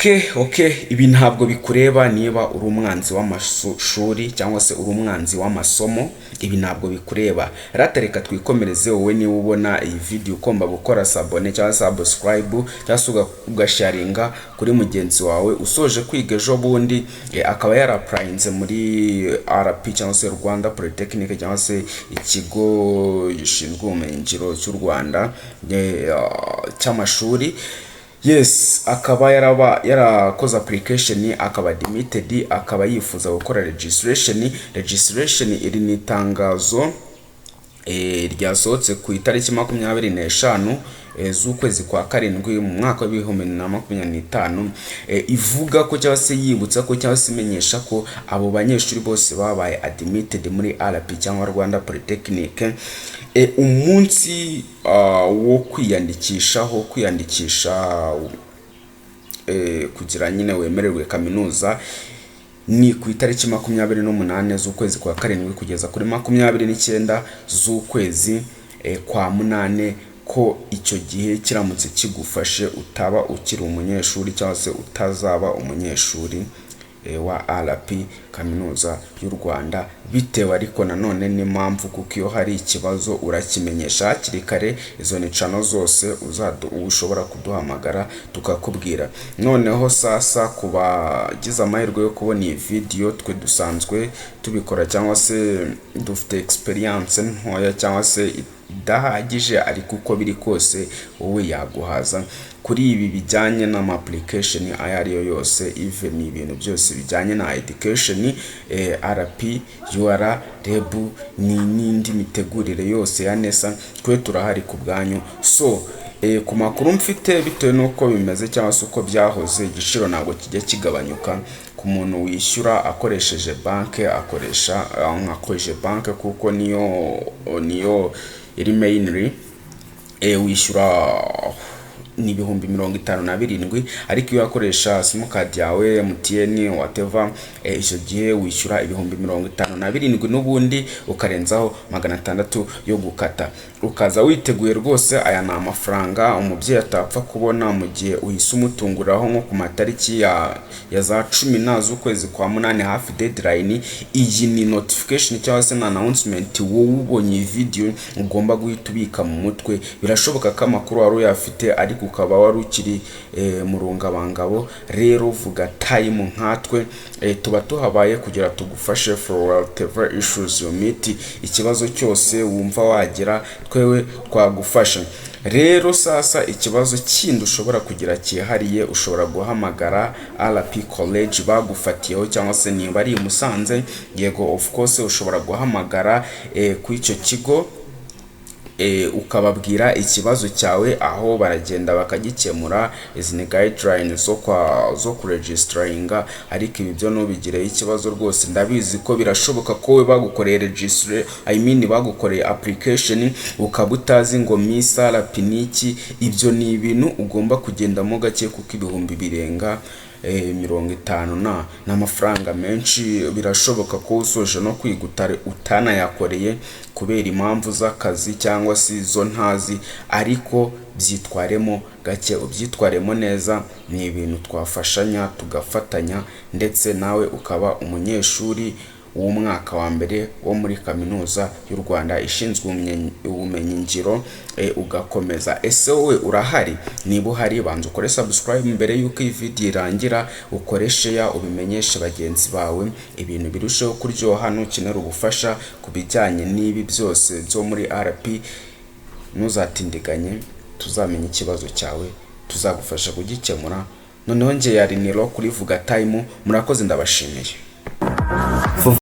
Okay, ibi ntabwo bikureba niba uri umwanzi w'amashuri cyangwa se uri umwanzi w'amasomo, ibi ntabwo bikureba. Reka twikomereze. Wowe niba ubona iyi video ugomba gukora sabone cyangwa subscribe cyangwa se ugasharinga kuri mugenzi wawe usoje kwiga ejo bundi akaba yarapurayinze muri RP cyangwa se Rwanda Polytechnic cyangwa se ikigo gishinzwe ubumenyingiro cy'u Rwanda cy'amashuri. Yes, akaba yarakoze application akaba admitted, akaba yifuza gukora registration iri ni itangazo ryasohotse ku itariki 25 z'ukwezi kwa karindwi mu mwaka wa 2025, ivuga ko cyangwa se yibutsa ko cyangwa se imenyesha ko abo banyeshuri bose babaye admitted muri RP cyangwa Rwanda Polytechnic umunsi wo kwiyandikisha kugira nyine wemererwe kaminuza ni ku itariki 28 z'ukwezi kwa karindwi kugeza kuri 29 z'ukwezi kwa munane, ko icyo gihe kiramutse kigufashe utaba ukiri umunyeshuri cyangwa se utazaba umunyeshuri wa RP kaminuza y'u Rwanda, bitewe ariko nanone n'impamvu, kuko iyo hari ikibazo urakimenyesha hakiri kare. Izo ni channel zose ushobora kuduhamagara tukakubwira. Noneho sasa kubagize amahirwe yo kubona iyi video, twe dusanzwe tubikora cyangwa se dufite experience ntoya cyangwa se idahagije, ariko uko biri kose wowe yaguhaza kuri ibi bijyanye n'ama application ayo ariyo yose, even ibintu byose bijyanye na education, RP, UR, REB n'indi mitegurire yose ya NESA, twe turahari ku bwanyu. So ku makuru mfite bitewe nuko bimeze cyangwa se uko byahoze, igiciro ntabwo kijya kigabanyuka ku muntu wishyura akoresheje banke, akoresha banke kuko niyo iri mainly wishyura ni 57,000, ariko iyo akoresha simukadi yawe MTN whatever icyo gihe wishyura 57,000 n'ubundi ukarenzaho 600 yo gukata. Ukaza witeguye rwose. Aya ni amafaranga umubyeyi atapfa kubona mu gihe uhise umutunguraho nko ku matariki ya za 10 z'ukwezi kwa munane, hafi deadline. Iyi ni notification cyangwa se na announcement wowe ubonye video ugomba guhita ubika mu mutwe. Birashoboka ko amakuru wari uyafite ariko ukaba wari ukiri mu rungabangabo. Rero vuga time nkatwe tuba tuhabaye kugira tugufashe for whatever issues you meet. Ikibazo cyose wumva wagira twewe twagufasha. Rero sasa ikibazo kindi ushobora kugira cyihariye, ushobora guhamagara RP College bagufatiyeho cyangwa se niba ari Musanze, yego of course ushobora guhamagara ku icyo kigo ukababwira ikibazo cyawe, aho baragenda bakagikemura. Izi ni guidelines zo kuregisteringa, ariko ibi byo nubigireho ikibazo rwose ndabizi ko birashoboka ko we bagukoreye bagukoreye application ukaba utazi ngo Miss RP niki. Ibyo ni ibintu ugomba kugendamo gake kuko ibihumbi birenga 50 n'amafaranga menshi. Birashoboka ko usoje no kwiga utanayakoreye kubera impamvu z'akazi cyangwa se zo ntazi, ariko byitwaremo gake, ubyitwaremo neza. Ni ibintu twafashanya tugafatanya, ndetse nawe ukaba umunyeshuri w'umwaka wa mbere wo muri kaminuza y'u Rwanda ishinzwe ubumenyingiro ugakomeza. Ese wowe urahari? Niba uhari banza ukore subscribe mbere yuko iyi video irangira, ukore share ubimenyeshe bagenzi bawe, ibintu birusheho kuryoha. Nukenera ubufasha ku bijyanye n'ibi byose byo muri RP, ntuzatindiganye, tuzamenya ikibazo cyawe tuzagufasha kugikemura. Noneho nge yari Niro kuri Vuga Time. Murakoze, ndabashimiye.